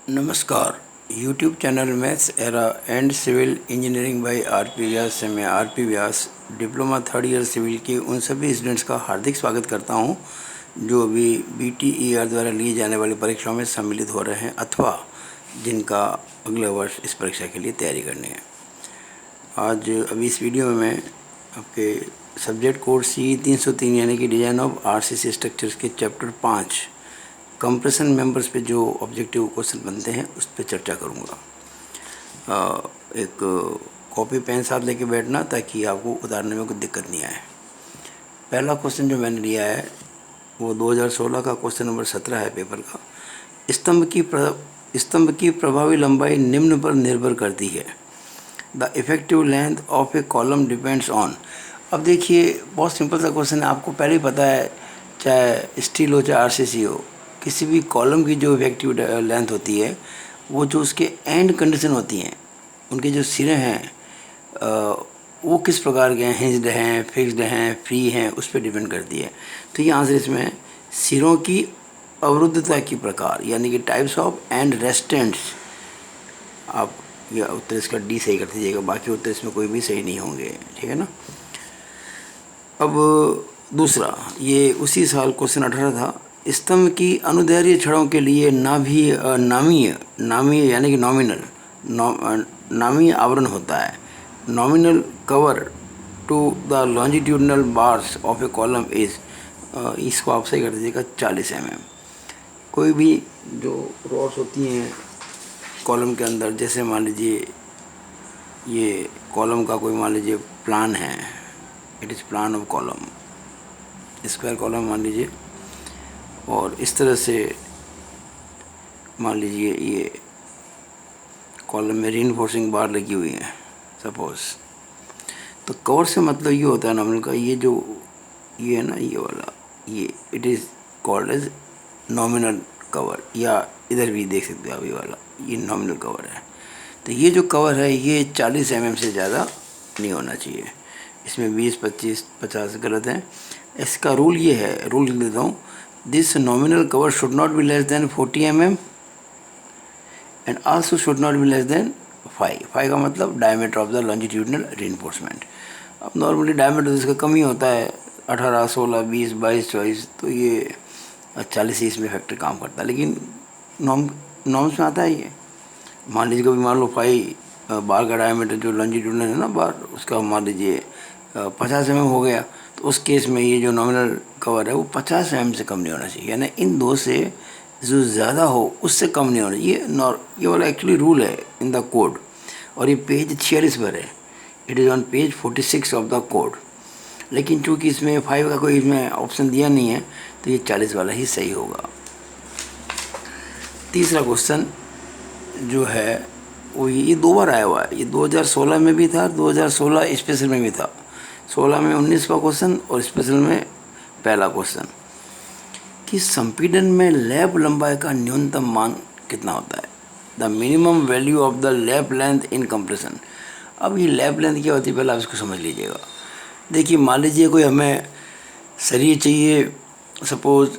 नमस्कार। YouTube channel maths era and civil engineering by R P. Vyas से मैं R P. Vyas diploma third year civil के उन सभी स्टूडेंट्स का हार्दिक स्वागत करता हूं जो अभी BTER द्वारा लिए जाने वाली परीक्षाओं में सम्मिलित हो रहे हैं अथवा जिनका अगले वर्ष इस परीक्षा के लिए तैयारी करनी है। आज अभी इस वीडियो में मैं आपके सब्जेक्ट कोड CE 303 यानी कि डिज़ाइन ऑफ RCC स्ट्रक्चर्स के चैप्टर 5 कंप्रेशन मेंबर्स पे जो ऑब्जेक्टिव क्वेश्चन बनते हैं उस पर चर्चा करूँगा। एक कॉपी पेन साथ लेके बैठना ताकि आपको उतारने में कोई दिक्कत नहीं आए। पहला क्वेश्चन जो मैंने लिया है वो 2016 का क्वेश्चन नंबर 17 है पेपर का। स्तंभ की प्रभावी लंबाई निम्न पर निर्भर करती है। The effective length of a column depends on. अब देखिए बहुत सिंपल सा क्वेश्चन है, आपको पहले ही पता है, चाहे स्टील हो चाहे RCC हो, किसी भी कॉलम की जो इफेक्टिव लेंथ होती है वो जो उसके एंड कंडीशन होती हैं, उनके जो सिरे हैं वो किस प्रकार के हैं, हिंज्ड हैं, फिक्स्ड हैं, फ्री हैं, उस पर डिपेंड करती है। तो ये आंसर इसमें है सिरों की अवरुद्धता की प्रकार यानी कि टाइप्स ऑफ एंड रेस्टेंट्स। आप या उत्तर इसका D सही कर दीजिएगा, बाकी उत्तर इसमें कोई भी सही नहीं होंगे, ठीक है ना। अब दूसरा, ये उसी साल क्वेश्चन 18 था। स्तंभ की अनुदैर्घ्य छड़ों के लिए नामीय यानी कि नामीय आवरण होता है। Nominal cover to the longitudinal bars of a column is, इसको आप सही कर दीजिएगा 40 mm। कोई भी जो रॉड्स होती हैं कॉलम के अंदर, जैसे मान लीजिए ये कॉलम का कोई मान लीजिए प्लान है, it is plan of column, square column मान लीजिए, और इस तरह से मान लीजिए ये कॉलम में रीइंफोर्सिंग बार लगी हुई है सपोज। तो कवर से मतलब ये होता है नॉमिनल का, ये जो ये है ना, ये वाला, ये it is called as nominal cover, या इधर भी देख सकते हो आप, ये वाला ये नॉमिनल कवर है। तो ये जो कवर है ये 40 mm से ज़्यादा नहीं होना चाहिए। इसमें 20, 25, 50 गलत है। इसका रूल ये है, रूल लिख देता हूँ, this nominal cover should not be less then 40 mm and also should not be less then 5 का मतलब diameter of the longitudinal reinforcement. अब नॉर्मली डायमीटर इसका कम ही होता है, 18, 16, 20, 22, 24, तो ये 40 इसमें फैक्टर काम करता है, लेकिन नॉर्म्स में आता है ये। मान लीजिए कभी मान लो 5 बार का डायमीटर जो लॉन्जिट्यूडनल है ना बार, उसका मान लीजिए 50 mm हो गया, तो उस केस में ये जो नॉमिनल कवर है वो 50 mm से कम नहीं होना चाहिए, यानी इन दो से जो ज़्यादा हो उससे कम नहीं होना चाहिए। ये वाला एक्चुअली रूल है इन द कोड, और ये पेज 46 पर है, it is on page 46 of the code. लेकिन चूँकि इसमें 5 का कोई इसमें ऑप्शन दिया नहीं है तो ये 40 वाला ही सही होगा। तीसरा क्वेश्चन जो है वो ये 2 बार आया हुआ है, ये 2016 में भी था, 2016 स्पेशल में भी था। 16 में 19वां क्वेश्चन और स्पेशल में पहला क्वेश्चन कि संपीड़न में लैप लंबाई का न्यूनतम मान कितना होता है। The minimum value of the lap length in compression. अब ये लैप लेंथ क्या होती है पहले आप इसको समझ लीजिएगा। देखिए मान लीजिए कोई हमें सरिये चाहिए सपोज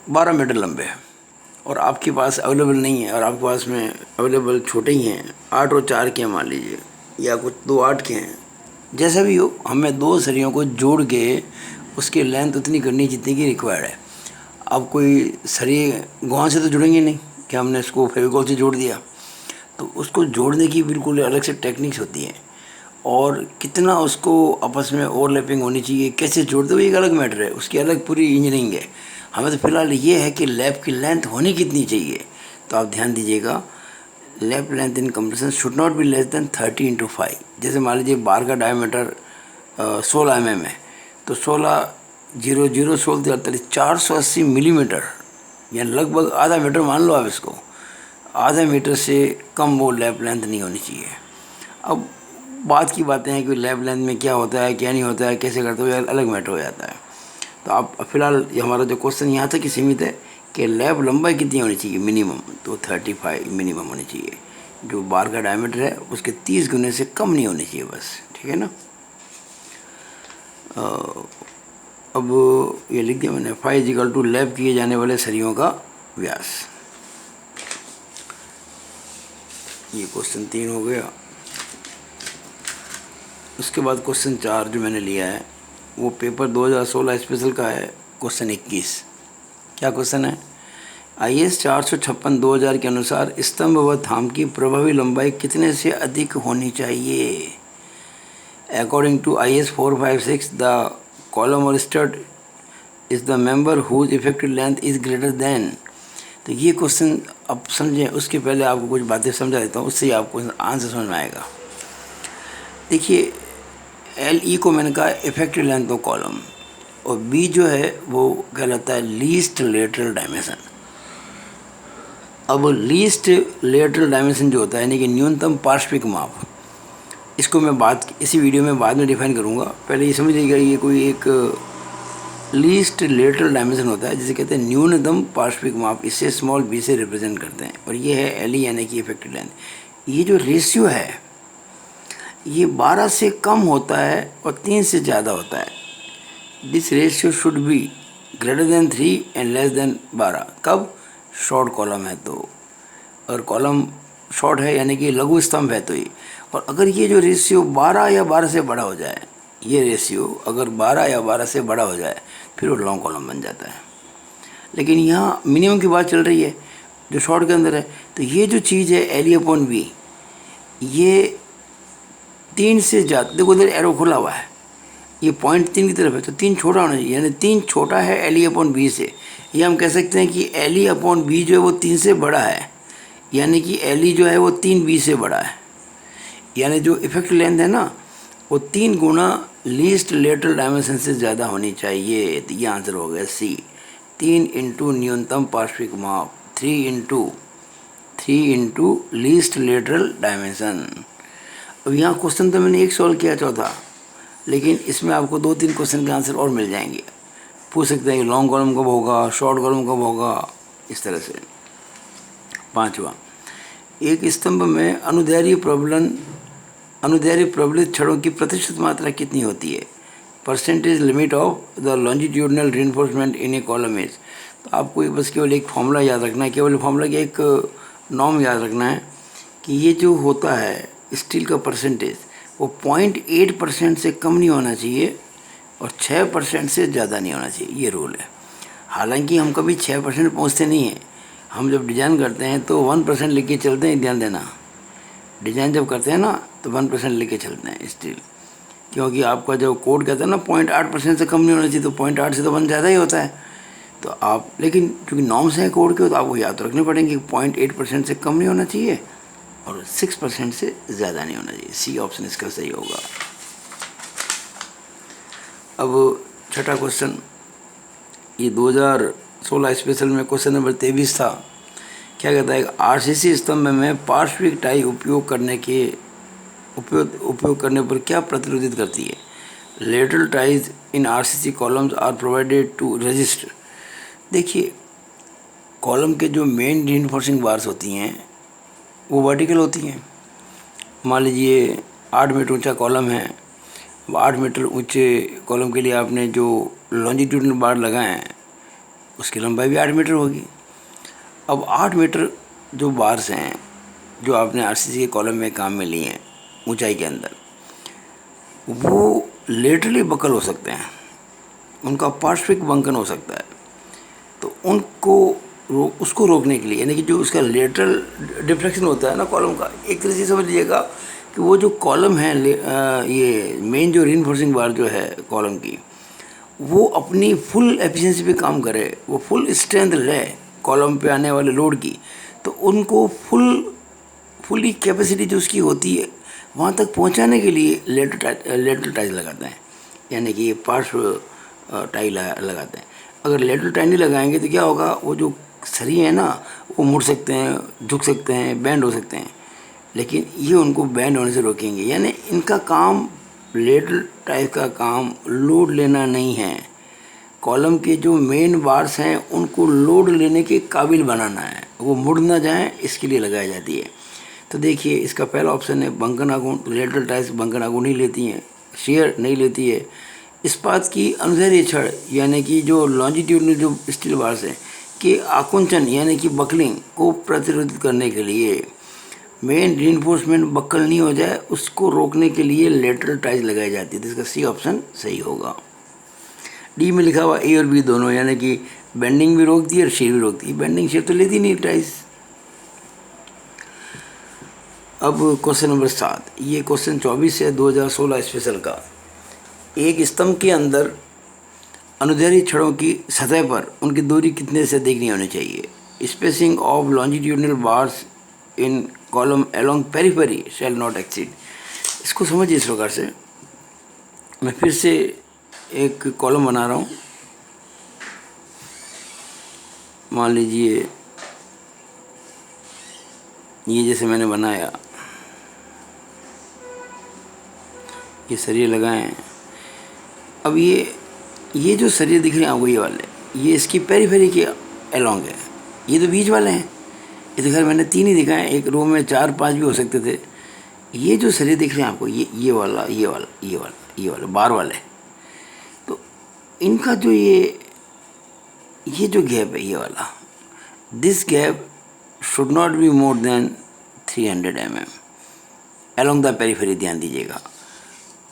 12 मीटर लंबे है और आपके पास अवेलेबल नहीं है, और आपके पास में अवेलेबल छोटे ही हैं, 8 और 4 के हैं मान लीजिए, या कुछ 2 8 के हैं, जैसा भी हो, हमें 2 सरियों को जोड़ के उसकी लेंथ उतनी करनी जितनी की रिक्वायर्ड है। अब कोई सरिये गाँव से तो जुड़ेंगे नहीं कि हमने इसको फेविकॉल से जोड़ दिया, तो उसको जोड़ने की बिल्कुल अलग से टेक्निक्स होती हैं, और कितना उसको आपस में ओवरलैपिंग होनी चाहिए, कैसे जोड़ते हुए एक अलग मैटर है, उसकी अलग पूरी इंजीनियरिंग है। हमें तो फिलहाल ये है कि लैप की लेंथ होनी कितनी चाहिए। तो आप ध्यान दीजिएगा, lap length in compression should not be less then 30 × 5। जैसे मान लीजिए बार का डायमीटर 16 mm है, तो 480 मिलीमीटर, यानी लगभग आधा मीटर मान लो आप इसको, आधा मीटर से कम वो लैप लेंथ नहीं होनी चाहिए। अब बात की बातें हैं कि लैप लेंथ में क्या होता है क्या नहीं होता है, कैसे करते हुए अलग मैटर हो जाता है। तो आप फिलहाल हमारा जो क्वेश्चन यहाँ तक ही सीमित है कि लैप लंबाई कितनी होनी चाहिए मिनिमम, तो 35 मिनिमम होनी चाहिए। जो बार का डायमीटर है उसके 30 गुने से कम नहीं होनी चाहिए बस, ठीक है ना। अब ये लिख दिया मैंने, 5 = लैप किए जाने वाले सरियों का व्यास। ये क्वेश्चन 3 हो गया। उसके बाद क्वेश्चन 4 जो मैंने लिया है वो पेपर 2016 स्पेशल का है, क्वेश्चन 21। क्या क्वेश्चन है? IS 456 2000 के अनुसार स्तंभ व थाम की प्रभावी लंबाई कितने से अधिक होनी चाहिए? According to IS 456 the column और strut is the member whose effective length is greater than. तो ये क्वेश्चन आप समझें, उसके पहले आपको कुछ बातें समझा देता हूँ, उससे ही आपको आंसर समझ में आएगा। देखिए, LE को मैंने कहा इफेक्टिव लेंथ ऑफ कॉलम, और B जो है वो कहलाता है लीस्ट लेटरल डायमेंशन। अब लीस्ट लेटरल डायमेंशन जो होता है यानी कि न्यूनतम पार्श्विक माप, इसको मैं इसी वीडियो में बाद में डिफाइन करूँगा। पहले ये समझ लीजिएगा, ये कोई एक लीस्ट लेटरल डायमेंशन होता है जिसे कहते हैं न्यूनतम पार्श्विक माप, इसे स्मॉल b से रिप्रेजेंट करते हैं, और ये है LE यानी कि इफेक्टिव लेंथ। ये जो रेशियो है ये 12 से कम होता है और 3 से ज़्यादा होता है। This ratio should be greater then 3 and less than 12। कब? शॉर्ट कॉलम है तो, और कॉलम शॉर्ट है यानी कि लघु स्तंभ है तो ये। और अगर ये जो रेशियो 12 या 12 से बड़ा हो जाए, ये रेशियो अगर 12 या 12 से बड़ा हो जाए फिर वो लॉन्ग कॉलम बन जाता है। लेकिन यहाँ मिनिमम की बात चल रही है जो शॉर्ट के अंदर है। तो ये जो चीज़ है LE/B, ये 3 से ज़्यादा, देखो इधर एरो खुला हुआ है, ये पॉइंट 3 की तरफ है तो 3 छोटा होना चाहिए, यानी 3 छोटा है LE/B से। ये हम कह सकते हैं कि LE/B जो है वो 3 से बड़ा है, यानी कि LE जो है वो 3B से बड़ा है, यानी जो इफेक्टिव लेंथ है ना वो 3 गुना लीस्ट लेटरल डायमेंशन से ज़्यादा होनी चाहिए। तो ये आंसर हो गया C। 3 इंटू न्यूनतम पार्श्विक माप, 3 इंटू लीस्ट लेटरल डायमेंशन। अब यहाँ क्वेश्चन तो मैंने एक सॉल्व किया चौथा, लेकिन इसमें आपको 2-3 क्वेश्चन के आंसर और मिल जाएंगे। पूछ सकते हैं कि लॉन्ग कॉलम कब होगा, शॉर्ट कॉलम कब होगा, इस तरह से। 5वां, एक स्तंभ में अनुदैर्ध्य प्रबलित छड़ों की प्रतिशत मात्रा कितनी होती है? Percentage limit of the longitudinal reinforcement in A column is. तो आपको बस केवल एक फॉर्मूला याद रखना है, केवल फॉर्मूला की एक नॉर्म याद रखना है कि ये जो होता है स्टील का परसेंटेज वो 0.8% से कम नहीं होना चाहिए और 6% से ज़्यादा नहीं होना चाहिए, ये रूल है। हालांकि हम कभी 6% पहुँचते नहीं हैं, हम जब डिज़ाइन करते हैं तो 1% लेके चलते हैं। ध्यान देना, डिज़ाइन जब करते हैं ना तो 1% लेके चलते हैं स्टील, क्योंकि आपका जो कोड कहता है ना 0.8% से कम नहीं होना चाहिए, तो 0.8 से तो 1 ज़्यादा ही होता है। तो आप, लेकिन क्योंकि नॉर्म्स हैं कोड के तो आपको याद रखने पड़ेंगे कि 0.8% से कम नहीं होना चाहिए और 6% से ज़्यादा नहीं होना चाहिए। C ऑप्शन इसका सही होगा। अब छठा क्वेश्चन, ये 2016 स्पेशल में क्वेश्चन नंबर 23 था। क्या कहता है? RCC स्तंभ में पार्श्विक टाई उपयोग करने पर क्या प्रतिरोधित करती है? Lateral ties in RCC columns are provided to resist. देखिए, कॉलम के जो मेन रीइंफोर्सिंग बार्स होती हैं वो वर्टिकल होती हैं। मान लीजिए 8 मीटर ऊंचा कॉलम है, 8 मीटर ऊंचे कॉलम के लिए आपने जो लॉन्जिट्यूडनल बार लगाए हैं उसकी लंबाई भी 8 मीटर होगी। अब 8 मीटर जो बार्स हैं जो आपने RCC के कॉलम में काम में लिए हैं ऊंचाई के अंदर, वो लेटरली बकल हो सकते हैं, उनका पार्श्विक बंकन हो सकता है। तो उसको रोकने के लिए, यानी कि जो उसका लेटरल डिफ्लेक्शन होता है ना कॉलम का, एक तरह से समझ लीजिएगा कि वो जो कॉलम है, ये मेन जो रीइंफोर्सिंग बार जो है कॉलम की, वो अपनी फुल एफिशिएंसी पे काम करे, वो फुल स्ट्रेंथ ले कॉलम पे आने वाले लोड की, तो उनको फुली कैपेसिटी जो उसकी होती है वहाँ तक पहुँचाने के लिए लेटरल टाइज लगाते हैं, यानी कि पार्श्व टाई लगाते हैं। अगर लेटरल टाई नहीं लगाएंगे तो क्या होगा, वो जो सरिये हैं ना वो मुड़ सकते हैं, झुक सकते हैं, बैंड हो सकते हैं, लेकिन ये उनको बैंड होने से रोकेंगे। यानी इनका काम, लेटरल टाइप का काम लोड लेना नहीं है, कॉलम के जो मेन बार्स हैं उनको लोड लेने के काबिल बनाना है, वो मुड़ ना जाएं, इसके लिए लगाई जाती है। तो देखिए, इसका पहला ऑप्शन है बंकन आघूर्ण। लेटरल टाइज बंकन आघूर्ण नहीं लेती हैं, शेयर नहीं लेती है। इस्पात की अनुदैर्ध्य छड़, यानी कि जो लॉन्जिट्यूडनल जो स्टील बार्स हैं के आकुंचन यानी कि बकलिंग को प्रतिरोधित करने के लिए मेन रीइंफोर्समेंट बक्कल नहीं हो जाए उसको रोकने के लिए लेटरल टाइज लगाई जाती है। तो इसका सी ऑप्शन सही होगा। डी में लिखा हुआ ए और बी दोनों, यानी कि बेंडिंग भी रोकती है और शेप भी रोकती है। बेंडिंग शेप तो लेती नहीं टाइज। अब क्वेश्चन नंबर 7, ये क्वेश्चन 24 है 2016 स्पेशल का। एक स्तंभ के अंदर अनुदैर्ध्य छड़ों की सतह पर उनकी दूरी कितने से अधिक नहीं होनी चाहिए। Spacing of longitudinal bars in column along periphery shall not exceed. इसको समझिए इस प्रकार से, मैं फिर से एक कॉलम बना रहा हूँ। मान लीजिए ये जैसे मैंने बनाया, ये सरिये लगाए हैं। अब ये जो सरिये दिख रहे हैं आपको, ये वाले, ये इसकी पेरीफेरी के अलोंग है। ये तो बीच वाले हैं। ये तो खैर मैंने 3 ही दिखाए, एक रो में 4-5 भी हो सकते थे। ये जो सरिये दिख रहे हैं आपको, ये वाला, ये वाला, ये वाला, ये वाला, बार वाले, तो इनका जो ये जो गैप है, ये वाला, this gap should not be more than 300 mm along the periphery. ध्यान दीजिएगा,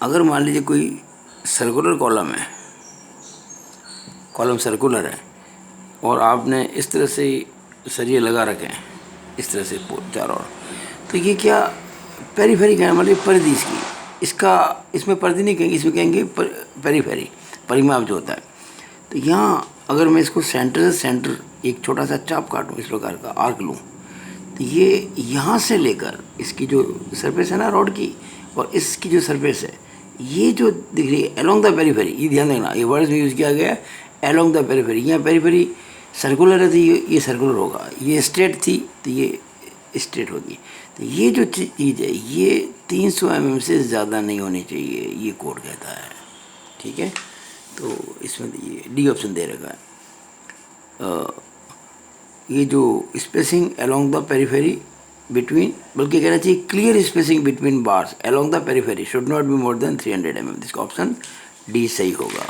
अगर मान लीजिए कोई सर्कुलर कॉलम है, कॉलम सर्कुलर है, और आपने इस तरह से सरिये लगा रखे हैं, इस तरह से चारों ओर, तो ये क्या पेरीफेरी का मतलब परिधि इसकी, इसमें परिधि नहीं कहेंगे, इसमें कहेंगे पेरीफेरी, परिमाप जो होता है। तो यहाँ अगर मैं इसको सेंटर से सेंटर एक छोटा सा चाप काटूँ, इस प्रकार का आर्क लूँ, तो ये यहाँ से लेकर इसकी जो सरफेस है ना रॉड की, और इसकी जो सरफेस है, ये जो दिख रही है अलोंग द पेरीफेरी, ये ध्यान देना, ये वर्ड यूज़ किया गया है अलोंग द पेरीफेरी। यहाँ पेरीफेरी सर्कुलर है तो ये सर्कुलर होगा, ये स्ट्रेट थी तो ये स्ट्रेट होगी। तो ये जो चीज़ है ये 300 mm से ज़्यादा नहीं होनी चाहिए, ये कोड कहता है। ठीक है, तो इसमें ये डी ऑप्शन दे रखा है। ये जो spacing along the periphery between, बल्कि कहना चाहिए clear spacing between bars along the periphery should not be more than 300 mm। इसका ऑप्शन डी सही होगा।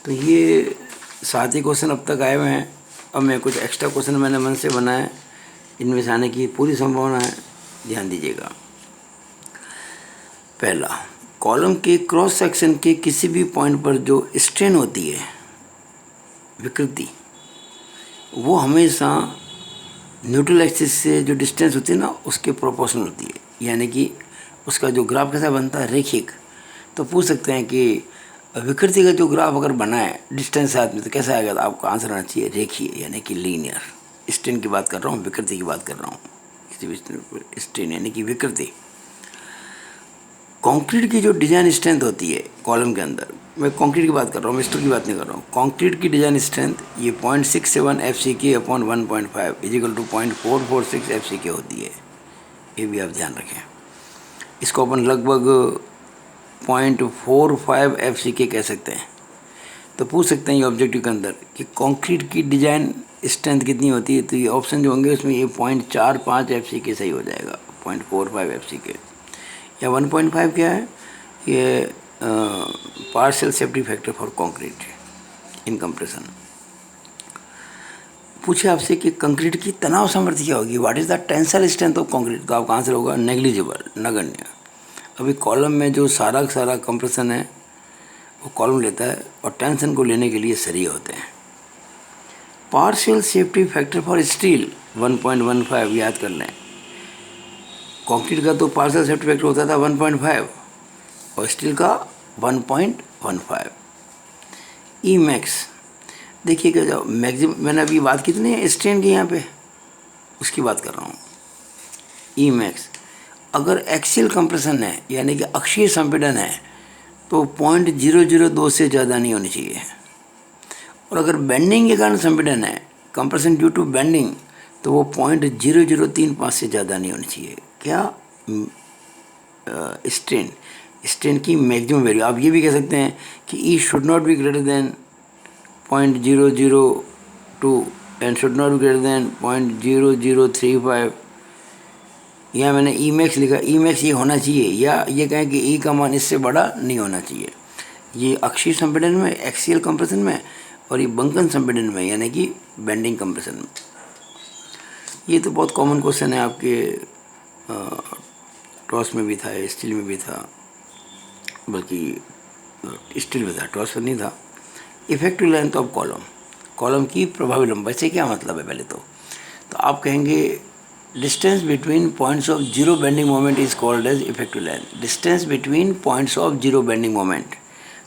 तो ये 7 ही क्वेश्चन अब तक आए हुए हैं। अब मैं कुछ एक्स्ट्रा क्वेश्चन मैंने मन से बनाए, इनमें से आने की पूरी संभावना है, ध्यान दीजिएगा। पहला, कॉलम के क्रॉस सेक्शन के किसी भी पॉइंट पर जो स्ट्रेन होती है, विकृति, वो हमेशा न्यूट्रल एक्सिस से जो डिस्टेंस होती है ना उसके प्रोपोर्शनल होती है, यानी कि उसका जो ग्राफ कैसा बनता है, रेखिक। तो पूछ सकते हैं कि विकृति का जो ग्राफ अगर बनाए डिस्टेंस साथ में तो कैसा आएगा, तो आपका आंसर आना चाहिए रेखीय, यानी कि लीनियर। स्ट्रेन की बात कर रहा हूँ, विकृति की बात कर रहा हूँ, किसी भी स्ट्रेन यानी कि विकृति। कंक्रीट की जो डिजाइन स्ट्रेंथ होती है कॉलम के अंदर, मैं कंक्रीट की बात कर रहा हूँ, स्टील की बात नहीं कर रहा हूँ। कंक्रीट की डिजाइन स्ट्रेंथ ये 0.67 FCK upon 1.5 is equal to 0.446 FCK होती है, ये भी आप ध्यान रखें। इसको अपन लगभग 0.45 FCK कह सकते हैं। तो पूछ सकते हैं ये ऑब्जेक्टिव के अंदर कि कंक्रीट की डिजाइन स्ट्रेंथ कितनी होती है, तो ये ऑप्शन जो होंगे उसमें ये 0.45 FCK सही हो जाएगा। 0.45 FCK या 1.5 क्या है, ये partial safety factor for concrete in compression. पूछे आपसे कि कंक्रीट की तनाव सामर्थ्य क्या होगी, what is the tensile strength of concrete, तो आपका आंसर होगा नेग्लिजिबल, नगण्य। अभी कॉलम में जो सारा कंप्रेशन है वो कॉलम लेता है, और टेंशन को लेने के लिए सरिये होते हैं। Partial safety factor for steel 1.15 याद कर लें। कंक्रीट का तो पार्शियल सेफ्टी फैक्टर होता था 1.5 और स्टील का 1.15। ई मैक्स देखिएगा, जो मैक्सिमम मैंने अभी बात की थी ना स्ट्रेन की, यहाँ पे उसकी बात कर रहा हूँ। ई मैक्स अगर एक्सियल कंप्रेशन है यानी कि अक्षीय संपीड़न है तो 0.002 से ज़्यादा नहीं होनी चाहिए, और अगर बेंडिंग के कारण संपीड़न है, कंप्रेशन ड्यू टू बेंडिंग, तो वो 0.0035 से ज़्यादा नहीं होनी चाहिए। क्या स्ट्रेन की मैक्सिमम वैल्यू। आप ये भी कह सकते हैं कि e should not be greater than 0.002 and should not be greater than 0.0035। यहाँ मैंने ई मैक्स लिखा, ई मैक्स ये होना चाहिए, या ये कहें कि ई का मान इससे बड़ा नहीं होना चाहिए। ये अक्षीय संपीड़न में, एक्सियल कंप्रेशन में, और ये बंकन संपीड़न में यानी कि बेंडिंग कंप्रेशन में। ये तो बहुत कॉमन क्वेश्चन है आपके टॉस में भी था, स्टील में भी था, बल्कि स्टील में था, टॉस में नहीं था। Effective length of column, column की प्रभावी लंबाई से क्या मतलब है पहले तो आप कहेंगे distance between points of zero bending moment is called as effective length. Distance between points of zero bending moment,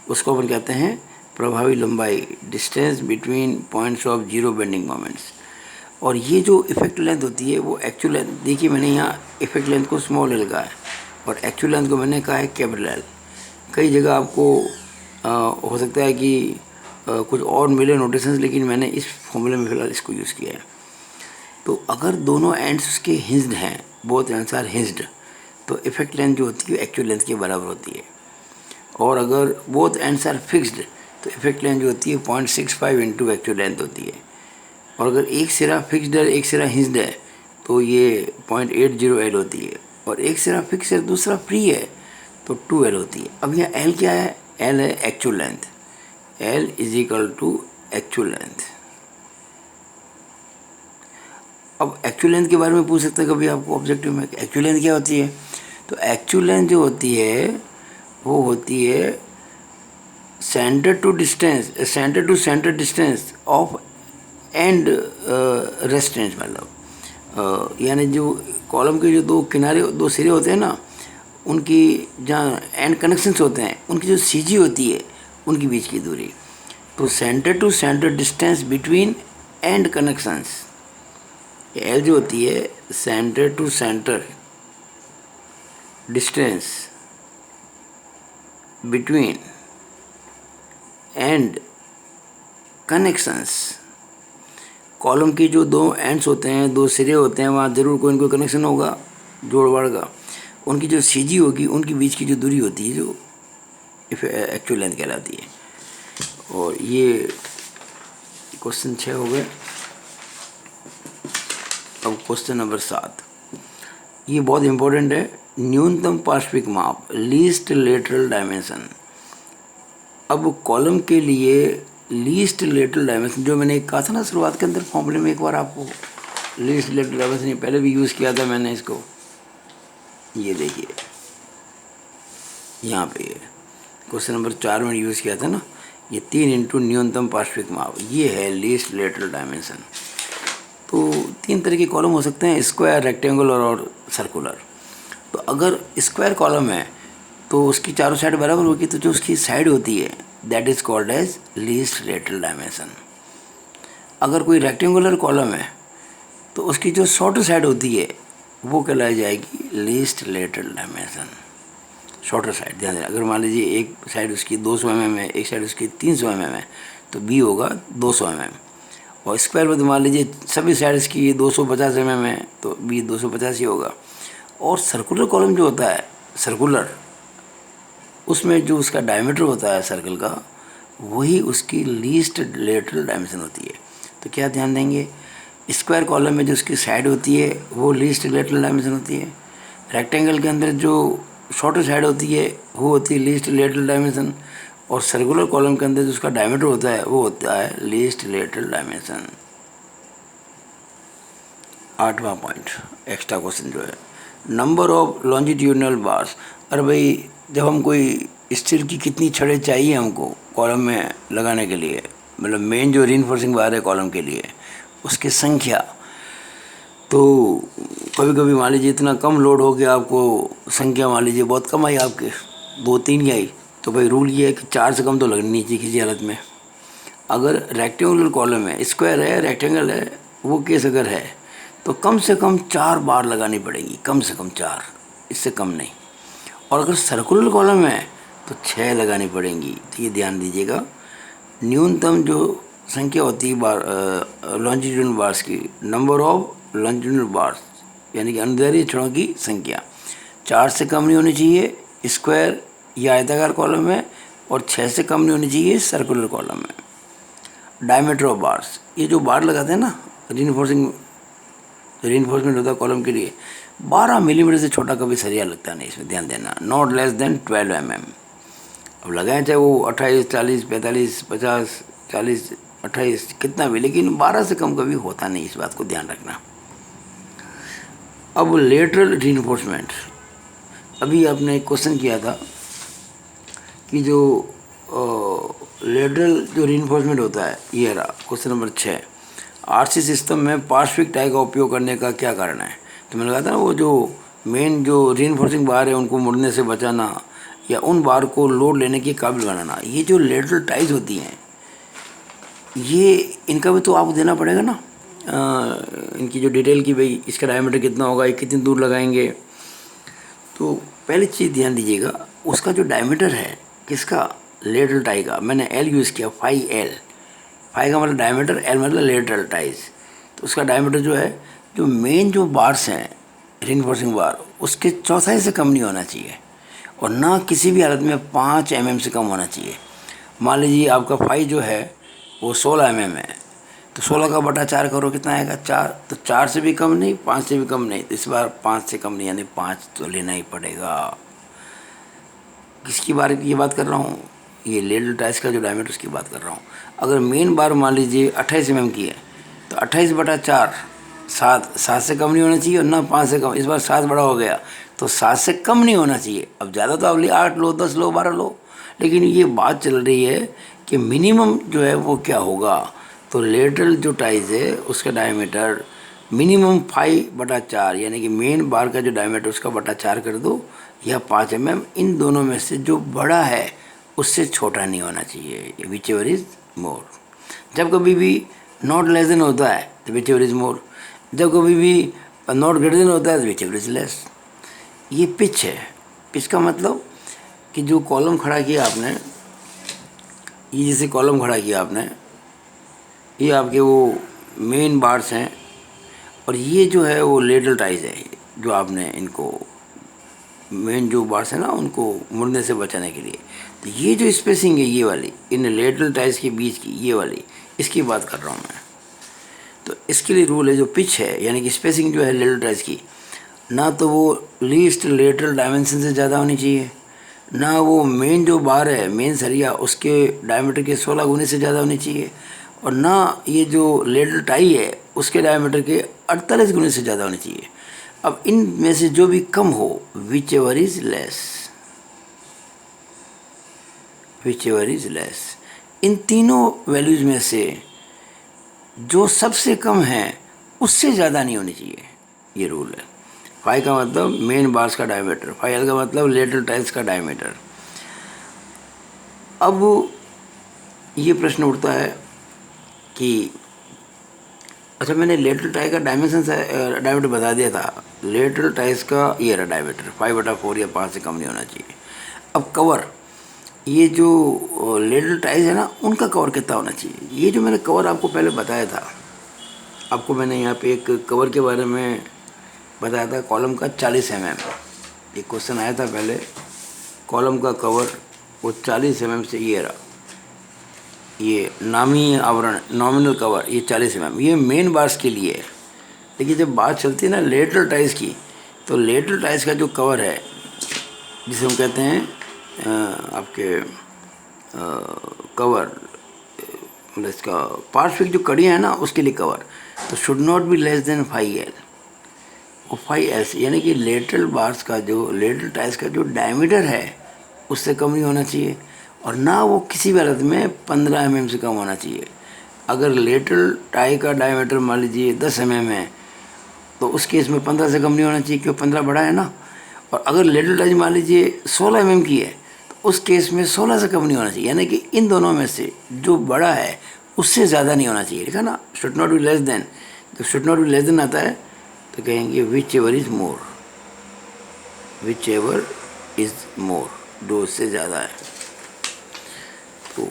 उसको अपन कहते हैं प्रभावी लंबाई। Distance between points of zero bending moments. और ये जो इफेक्टिव लेंथ होती है वो एक्चुअल लेंथ, देखिए मैंने यहाँ इफेक्टिव लेंथ को स्मॉल एल कहा है और एक्चुअल लेंथ को मैंने कहा है कैपिटल एल। कई जगह आपको हो सकता है कि कुछ और मिले नोटेशंस, लेकिन मैंने इस फॉर्मूले में फिलहाल इसको यूज़ किया है। तो अगर दोनों एंड्स उसके हिंज्ड हैं, बोथ एंड्स आर हिंज्ड, तो इफेक्ट लेंथ जो होती है एक्चुअल लेंथ के बराबर होती है। और अगर बोथ एंड्स आर फिक्स्ड तो इफेक्ट लेंथ जो होती है 0.65 इंटू एक्चुअल लेंथ होती है। और अगर एक सिरा फिक्स्ड है एक सिरा हिंज्ड है तो ये 0.80 एल होती है। और एक सिरा फिक्स है दूसरा फ्री है तो 2 एल होती है। अब यहाँ एल क्या है? एल है actual length. L is equal to actual length. अब एक्चुअल लेंथ के बारे में पूछ सकते हैं कभी आपको ऑब्जेक्टिव में, एक्चुअल लेंथ क्या होती है? तो एक्चुअल लेंथ जो होती है वो होती है centre to centre distance of end restraints, मतलब यानी जो कॉलम के जो दो किनारे दो सिरे होते हैं ना, उनकी जहाँ एंड कनेक्शंस होते हैं उनकी जो सीजी होती है उनके बीच की दूरी। तो centre to centre distance between end connections, L जो होती है centre to centre distance between end connections. Column की जो दो एंड्स होते हैं, दो सिरे होते हैं, वहाँ ज़रूर कोई ना कोई कनेक्शन होगा जोड़ बाड़ का। उनकी जो सीजी होगी उनके बीच की जो दूरी होती है जो एक्चुअल लेंथ कहलाती है। और ये क्वेश्चन 6 हो गए। अब क्वेश्चन नंबर 7, ये बहुत इंपॉर्टेंट है। न्यूनतम पार्श्विक माप, लीस्ट लेटरल डायमेंशन। अब कॉलम के लिए लीस्ट लेटरल डायमेंशन जो मैंने कहा था ना शुरुआत के अंदर फॉर्मूले में, एक बार आपको लीस्ट लेटरल डायमेंशन पहले भी यूज़ किया था मैंने इसको। ये देखिए यहाँ पे क्वेश्चन नंबर 4 में यूज़ किया था ना, ये 3 इंटू न्यूनतम पार्श्विक माप, ये है लीस्ट लेटरल डायमेंशन। तो 3 तरह के कॉलम हो सकते हैं, स्क्वायर, रेक्टेंगुलर और सर्कुलर। तो अगर स्क्वायर कॉलम है तो उसकी चारों साइड बराबर होगी, तो जो उसकी साइड होती है that is called as least lateral dimension. अगर कोई रेक्टेंगुलर कॉलम है तो उसकी जो शॉर्टर साइड होती है वो कहलाई जाएगी least lateral dimension. Shorter side ध्यान देना, अगर मान लीजिए एक साइड उसकी 200 mm है, एक साइड उसकी 300 mm है, तो बी होगा 200 mm। और स्क्वायर में तो मान लीजिए सभी साइड्स की 250 mm है तो बी 250 ही होगा। और सर्कुलर कॉलम जो होता है सर्कुलर, उसमें जो उसका डायमीटर होता है सर्कल का, वही उसकी लीस्ट लेटरल डायमेंशन होती है। तो क्या ध्यान देंगे, स्क्वायर कॉलम में जो उसकी साइड होती है वो लीस्ट लेटरल डायमेंशन होती है। रेक्टेंगल के अंदर जो शॉर्टर साइड होती है वो होती है लीस्ट लेटरल डायमेंशन। और सर्कुलर कॉलम के अंदर जो उसका डायमीटर होता है वो होता है लीस्ट लेटरल डायमेंशन। 8वां पॉइंट एक्स्ट्रा क्वेश्चन जो है, नंबर ऑफ लॉन्जिट्यूडनल बार्स। अरे भाई, जब हम कोई स्टील की कितनी छड़ें चाहिए हमको कॉलम में लगाने के लिए, मतलब मेन जो रीइंफोर्सिंग बार है कॉलम के लिए, उसकी संख्या। तो कभी कभी मान लीजिए इतना कम लोड हो गया, आपको संख्या मान लीजिए बहुत कम आई, आपके 2-3 ही आई, तो भाई रूल ये है कि 4 से कम तो लगनी नहीं चाहिए किसी हालत में। अगर रेक्टेंगुलर कॉलम है, स्क्वायर है, रेक्टेंगल है, वो केस अगर है तो कम से कम 4 बार लगानी पड़ेगी, कम से कम 4, इससे कम नहीं। और अगर सर्कुलर कॉलम है तो 6 लगानी पड़ेंगी। तो ये ध्यान दीजिएगा, न्यूनतम जो संख्या होती है बार लॉन्जिट्यूडनल बार्स की, नंबर ऑफ लॉन्जिट्यूडनल बार्स यानी कि अनुदैर्ध्य छड़ों की संख्या 4 से कम नहीं होनी चाहिए स्क्वायर या आयताकार कॉलम में, और 6 से कम नहीं होनी चाहिए सर्कुलर कॉलम में। डायमीटर ऑफ बार्स, ये जो बार लगाते हैं ना रीइंफोर्समेंट होता है कॉलम के लिए, 12 मिलीमीटर से छोटा कभी सरिया लगता नहीं, इसमें ध्यान देना। Not less than 12 mm। अब लगाएं चाहे वो 28, 40, 45, 50, 40, 28 कितना भी, लेकिन 12 से कम कभी होता नहीं, इस बात को ध्यान रखना। अब लेटरल रीइंफोर्समेंट, अभी आपने एक क्वेश्चन किया था कि जो लेटरल जो रीइंफोर्समेंट होता है, ये रहा क्वेश्चन नंबर 6, आरसी सिस्टम में पार्श्विक टाई का उपयोग करने का क्या कारण है। तो मैंने कहा था ना, वो जो मेन जो रीइंफोर्सिंग बार है उनको मुड़ने से बचाना या उन बार को लोड लेने के काबिल बनाना। ये जो लेटरल टाइज होती हैं, ये इनका भी तो आपको देना पड़ेगा ना, इनकी जो डिटेल की, भाई इसका डायमीटर कितना होगा, ये कितनी दूर लगाएंगे। तो पहली चीज़ ध्यान दीजिएगा, उसका जो डायमीटर है किसका, लेटरल टाई का, मैंने एल यूज़ किया, 5L। 5 का मतलब डायमीटर, एल मतलब लेटरल टाइज। तो उसका डायमीटर जो है, जो मेन जो बार्स हैं रीइंफोर्सिंग बार, उसके चौथाई से कम नहीं होना चाहिए और ना किसी भी हालत में 5 mm से कम होना चाहिए। मान लीजिए आपका 5 जो है वो 16 mm है, तो 16 का बटा 4 करो, कितना आएगा, 4। तो 4 से भी कम नहीं, 5 से भी कम नहीं, तो इस बार 5 से कम नहीं, यानी 5 तो लेना ही पड़ेगा। किसकी बार ये बात कर रहा हूँ, ये लेटरल टाइज का जो डायमीटर उसकी बात कर रहा हूँ। अगर मेन बार मान लीजिए 28 mm की है, तो 28 बटा 4 7, 7 से कम नहीं होना चाहिए और ना 5 से कम। इस बार 7 बड़ा हो गया, तो 7 से कम नहीं होना चाहिए। अब ज़्यादा तो आप लिए 8 लो, 10 लो, 12 लो, लेकिन ये बात चल रही है कि मिनिमम जो है वो क्या होगा। तो लेटरल जो टाइज है उसका डायमीटर मिनिमम 5 बटा 4, यानी कि मेन बार का जो डायमीटर उसका बटा 4 कर दो, या 5 mm, इन दोनों में से जो बड़ा है उससे छोटा नहीं होना चाहिए, विच एवर इज मोर। जब कभी भी नॉट लेस देन होता है तो विच एवर इज मोर, जब कभी भी नॉट ग्रेटर देन होता है तो विच एवर इज लेस। ये पिच है। पिच का मतलब कि जो कॉलम खड़ा किया आपने, ये जैसे कॉलम खड़ा किया आपने, ये आपके वो मेन बार्स हैं और ये जो है वो लेटरल टाइज है, जो आपने इनको मेन जो बार्स है ना उनको मुड़ने से बचाने के लिए। तो ये जो स्पेसिंग है ये वाली, इन लेटरल टाइज के बीच की ये वाली, इसकी बात कर रहा हूँ मैं। तो इसके लिए रूल है, जो पिच है यानी कि स्पेसिंग जो है लेटरल टाइज की, ना तो वो लीस्ट लेटरल डायमेंशन से ज़्यादा होनी चाहिए, ना वो मेन जो बार है, मेन सरिया, उसके डायमीटर के 16 गुने से ज़्यादा होनी चाहिए, और ना ये जो लेटरल टाई है उसके डायमीटर के 48 गुने से ज़्यादा होनी चाहिए। अब इन में से जो भी कम हो, whichever is less, whichever is less, इन तीनों वैल्यूज़ में से जो सबसे कम है उससे ज़्यादा नहीं होनी चाहिए, ये रूल है। 5 का मतलब मेन बार्स का डायमीटर, 5L का मतलब लेटरल टाइल्स का डायमीटर। अब ये प्रश्न उठता है कि अच्छा, मैंने लेटरल टाई का डायमीटर बता दिया था। लेटरल टाइल्स का ये रहा डायमीटर 5/4 या 5 से कम नहीं होना चाहिए। अब कवर, ये जो लेटरल टाइल्स है ना उनका कवर कितना होना चाहिए, ये जो मैंने कवर आपको पहले बताया था, आपको मैंने यहाँ पे एक कवर के बारे में बताया था, कॉलम का 40 mm। एक क्वेश्चन आया था पहले, कॉलम का कवर वो 40 mm से, ये रहा, ये नामी आवरण नॉमिनल कवर, ये 40 mm, ये मेन बार्स के लिए है। लेकिन जब बात चलती है ना लेटरल टाइल्स की, तो लेटरल टाइल्स का जो कवर है, जिसे हम कहते हैं आपके कवर, मतलब इसका पार्श्विक जो कड़ियाँ हैं ना उसके लिए कवर, तो should not be less then 5L। और 5L यानी कि लेटरल बार्स का जो, लेटरल टाइल्स का जो डायमीटर है उससे कम नहीं होना चाहिए, और ना वो किसी भी हालत में 15 mm से कम होना चाहिए। अगर लेटरल टाई का डायमीटर मान लीजिए 10 mm है, तो उस केस में 15 से कम नहीं होना चाहिए, क्योंकि 15 बड़ा है ना। और अगर लेटरल टाई मान लीजिए 16 mm की है, तो उस केस में 16 से कम नहीं होना चाहिए, यानी कि इन दोनों में से जो बड़ा है उससे ज़्यादा नहीं होना चाहिए। लिखा ना, should not be less than. जब should not be less than आता है तो कहेंगे whichever is more, whichever is more, जो उससे ज़्यादा है। तो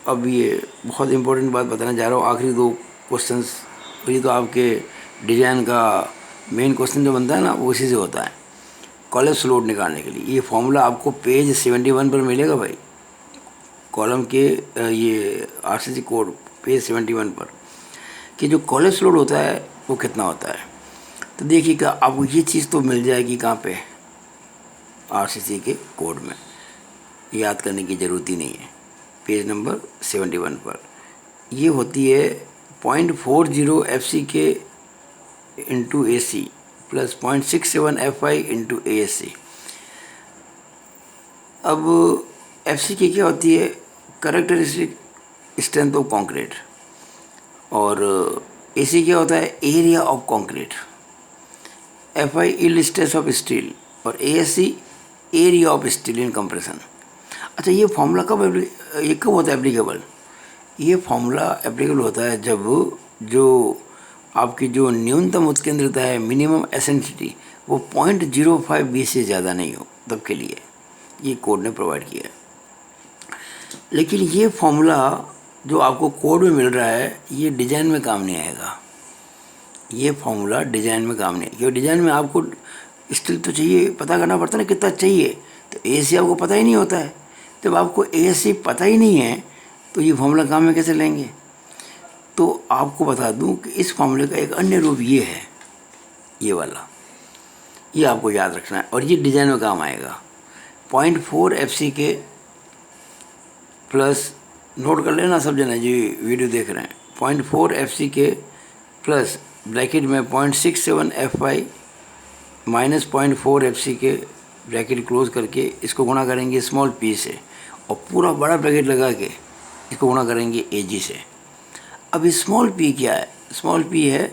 अब ये बहुत इम्पोर्टेंट बात बताना जा रहा हूँ, आखिरी 2 क्वेश्चंस। ये तो आपके डिज़ाइन का मेन क्वेश्चन जो बनता है ना वो इसी से होता है, कॉलेप्स लोड निकालने के लिए। ये फॉर्मूला आपको पेज 71 पर मिलेगा भाई, कॉलम के ये आरसीसी कोड पेज 71 पर, कि जो कॉलेप्स लोड होता है वो कितना होता है। तो देखिएगा आपको ये चीज़ तो मिल जाएगी कहाँ पे, आरसीसी के कोड में, याद करने की ज़रूरत ही नहीं है, पेज नंबर 71 पर। ये होती है 0.40 FC के into AC plus 0.67 FI into ASC। अब FC की क्या होती है, करेक्टरिस्टिक स्ट्रेंथ ऑफ कंक्रीट, और AC क्या होता है, area of concrete. FI yield stress of steel और ASC area of steel in compression. अच्छा, ये फॉर्मूला कब होता है एप्लीकेबल? ये फॉर्मूला एप्लीकेबल होता है जब जो आपकी जो न्यूनतम उत्केंद्रिता है, मिनिमम एसेंसिटी, वो 0.05 B से ज़्यादा नहीं हो, तब के लिए ये कोड ने प्रोवाइड किया है। लेकिन ये फॉर्मूला जो आपको कोड में मिल रहा है, ये डिज़ाइन में काम नहीं आएगा। ये फॉर्मूला डिज़ाइन में काम नहीं, क्योंकि डिज़ाइन में आपको स्टील तो चाहिए, पता करना पड़ता है ना कितना चाहिए, तो ASC आपको पता ही नहीं होता है। जब आपको ASC पता ही नहीं है तो ये फॉर्मूला काम में कैसे लेंगे? तो आपको बता दूं कि इस फॉर्मूले का एक अन्य रूप ये है, ये वाला, ये आपको याद रखना है, और ये डिज़ाइन में काम आएगा। 0.4 FC के प्लस, नोट कर लेना सब जना जी वीडियो देख रहे हैं, 0.4 FC के प्लस ब्रैकेट में 0.67 FI माइनस 0.4 FC के ब्रैकेट क्लोज करके इसको गुणा करेंगे स्मॉल p से, और पूरा बड़ा ब्रैकेट लगा के इसको गुणा करेंगे AG से। अब स्मॉल p क्या है? स्मॉल p है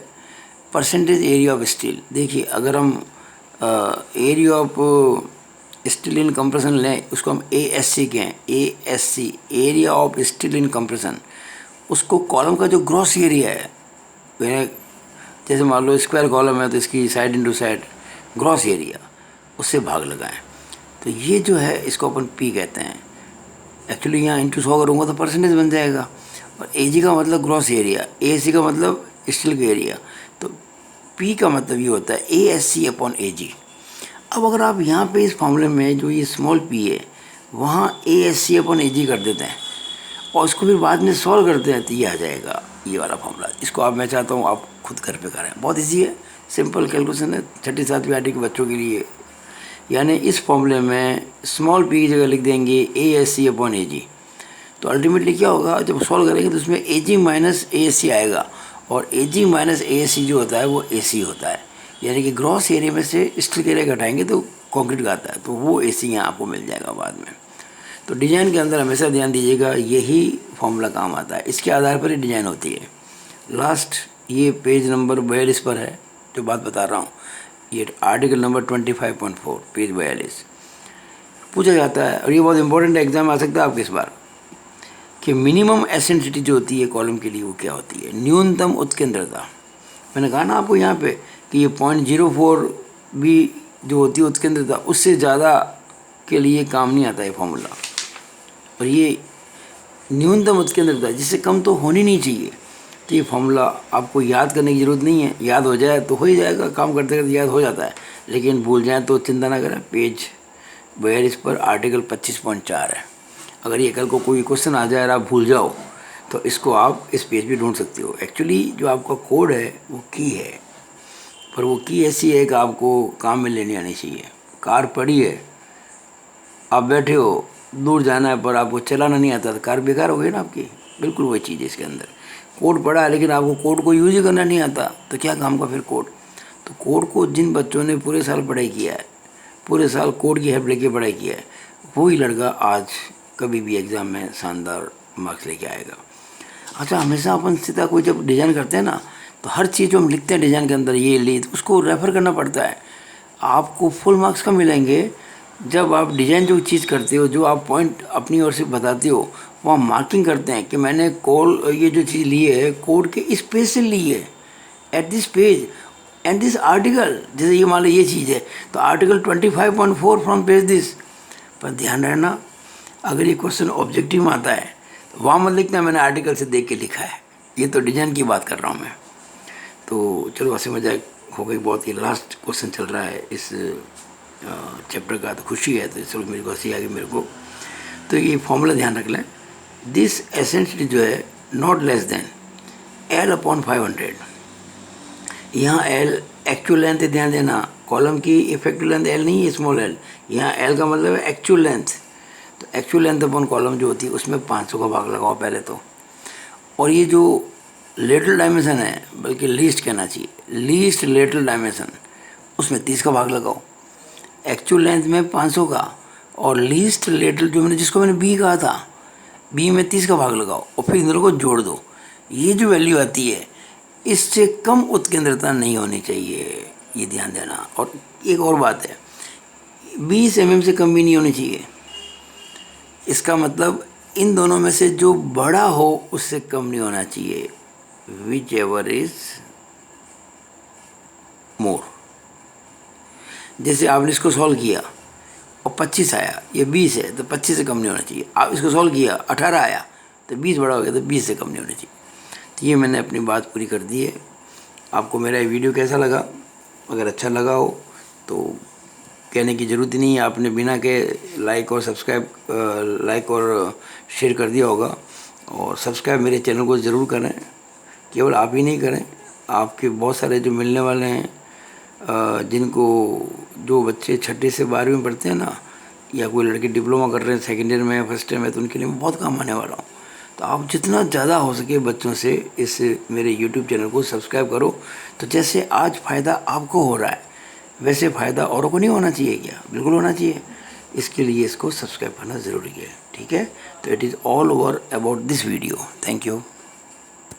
परसेंटेज एरिया ऑफ स्टील। देखिए, अगर हम area of steel in compression लें, उसको हम ASC कहें, ASC area of steel in compression, उसको कॉलम का जो ग्रॉस एरिया है, जैसे मान लो स्क्वायर कॉलम है तो इसकी side into side gross area, उससे भाग लगाएं, तो ये जो है इसको अपन P कहते हैं। एक्चुअली यहाँ इंटू 100 करूँगा तो परसेंटेज बन जाएगा, और AG का मतलब ग्रॉस एरिया, ASC का मतलब स्टील का एरिया, तो P का मतलब ये होता है ASC अपॉन AG। अब अगर आप यहाँ पे इस फॉर्मूले में जो ये स्मॉल p है, वहाँ ASC अपॉन AG कर देते हैं और इसको फिर बाद में सॉल्व करते हैं, तो ये आ जाएगा ये वाला फॉर्मूला। इसको मैं चाहता हूँ आप खुद घर पे करें, बहुत ईजी है, सिंपल कैलकुलेशन है 6ठी 7वीं 8वीं के बच्चों के लिए। यानी इस फॉर्मूले में स्मॉल p की जगह लिख देंगे ASC अपॉन AG, तो अल्टीमेटली क्या होगा, जब सॉल्व करेंगे तो उसमें AG माइनस ASC आएगा, और AG माइनस ASC जो होता है वो AC होता है, यानी कि ग्रॉस एरिया में से स्टील का एरिया घटाएंगे तो कंक्रीट का आता है, तो वो AC यहाँ आपको मिल जाएगा बाद में। तो डिज़ाइन के अंदर हमेशा ध्यान दीजिएगा, यही फॉर्मूला काम आता है, इसके आधार पर ही डिज़ाइन होती है। लास्ट ये पेज नंबर 42 पर है जो बात बता रहा हूँ, ये आर्टिकल नंबर 25.4 पेज 42 पूछा जाता है, और ये बहुत इंपॉर्टेंट एग्जाम आ सकता है आपके इस बार, कि मिनिमम एसेंसिटी जो होती है कॉलम के लिए वो क्या होती है, न्यूनतम उत्केंद्रता। मैंने कहा ना आपको यहाँ पे कि ये 0.04 भी जो होती है उत्केंद्रता, उससे ज़्यादा के लिए काम नहीं आता है फॉर्मूला, और ये न्यूनतम उत्केंद्रता जिससे कम तो होनी नहीं चाहिए। तो ये फॉर्मूला आपको याद करने की ज़रूरत नहीं है, याद हो जाए तो हो ही जाएगा, काम करते करते याद हो जाता है, लेकिन भूल जाए तो चिंता ना करें। पेज 42 पर आर्टिकल 25.4 है। अगर ये कल को कोई क्वेश्चन आ जाए और आप भूल जाओ तो इसको आप इस पेज पे ढूंढ सकते हो। एक्चुअली जो आपका कोड है वो की है, पर वो की ऐसी है कि आपको काम में लेनी आनी चाहिए। कार पड़ी है, आप बैठे हो, दूर जाना है पर आपको चलाना नहीं आता तो कार बेकार हो गई ना आपकी। बिल्कुल वही चीज़ है इसके अंदर, कोड पढ़ा है लेकिन आपको कोड को यूज ही करना नहीं आता तो क्या काम का फिर कोड। तो कोड को जिन बच्चों ने पूरे साल पढ़ाई किया है, पूरे साल कोड की हेल्प लेके पढ़ाई किया है, वही लड़का आज कभी भी एग्ज़ाम में शानदार मार्क्स लेके आएगा। अच्छा, हमेशा अपन सीधा कोई जब डिज़ाइन करते हैं ना, तो हर चीज़ जो हम लिखते हैं डिज़ाइन के अंदर ये ली, तो उसको रेफ़र करना पड़ता है। आपको फुल मार्क्स कब मिलेंगे, जब आप डिज़ाइन जो चीज़ करते हो, जो आप पॉइंट अपनी ओर से बताते हो, वहाँ मार्किंग करते हैं कि मैंने ये जो चीज़ ली है कोड के इस पेज से ली है, at this page and this article. जैसे ये मान लो ये चीज़ है तो आर्टिकल 25.4 फ्रॉम पेज दिस। पर ध्यान रहना, अगर ये क्वेश्चन ऑब्जेक्टिव में आता है तो वहाँ मत लिखना मैंने आर्टिकल से देख के लिखा है, ये तो डिज़ाइन की बात कर रहा हूँ मैं। तो चलो हंसी मजाक हो गई बहुत, ये लास्ट क्वेश्चन चल रहा है इस चैप्टर का, तो खुशी है, तो चलो मेरे को हंसी आ गई मेरे को। तो ये फॉर्मूला ध्यान रख लें, दिस एसेंशियली जो है not less than L upon 500। यहाँ L एक्चुअल लेंथ, ध्यान देना, कॉलम की इफेक्टिव लेंथ L नहीं है स्मॉल l, यहाँ L का मतलब है एक्चुअल लेंथ। तो एक्चुअल लेंथ अपॉन कॉलम जो होती है उसमें 500 का भाग लगाओ पहले तो। और ये जो लेटरल डायमेंशन है, बल्कि लीस्ट कहना चाहिए, लीस्ट लेटरल डायमेंशन उसमें 30 का भाग लगाओ। एक्चुअल लेंथ में 500 का, और लीस्ट लेटरल जो मैंने जिसको मैंने बी कहा था, बी में 30 का भाग लगाओ और फिर इन दोनों को जोड़ दो। ये जो वैल्यू आती है इससे कम उत्केंद्रता नहीं होनी चाहिए, ये ध्यान देना। और एक और बात है, 20 mm से कम भी नहीं होनी चाहिए। इसका मतलब इन दोनों में से जो बड़ा हो उससे कम नहीं होना चाहिए, विच एवर इज मोर। जैसे आपने इसको सॉल्व किया और 25 आया, ये 20 है तो 25 से कम नहीं होना चाहिए। आप इसको सॉल्व किया 18 आया तो 20 बड़ा हो गया तो 20 से कम नहीं होना चाहिए। तो ये मैंने अपनी बात पूरी कर दी है। आपको मेरा ये वीडियो कैसा लगा? अगर अच्छा लगा हो तो कहने की ज़रूरत नहीं है, आपने बिना के लाइक और शेयर कर दिया होगा। और सब्सक्राइब मेरे चैनल को ज़रूर करें। केवल आप ही नहीं करें, आपके बहुत सारे जो मिलने वाले हैं, जिनको जो बच्चे 6ठी से 12वीं में पढ़ते हैं ना, या कोई लड़के डिप्लोमा कर रहे हैं सेकेंड ईयर में, फर्स्ट ईयर में, तो उनके लिए मैं बहुत काम आने वाला हूँ। तो आप जितना ज़्यादा हो सके बच्चों से इस मेरे YouTube चैनल को सब्सक्राइब करो। तो जैसे आज फ़ायदा आपको हो रहा है वैसे फ़ायदा औरों को नहीं होना चाहिए क्या? बिल्कुल होना चाहिए। इसके लिए इसको सब्सक्राइब करना ज़रूरी है। ठीक है, तो it is all over about this video. Thank you.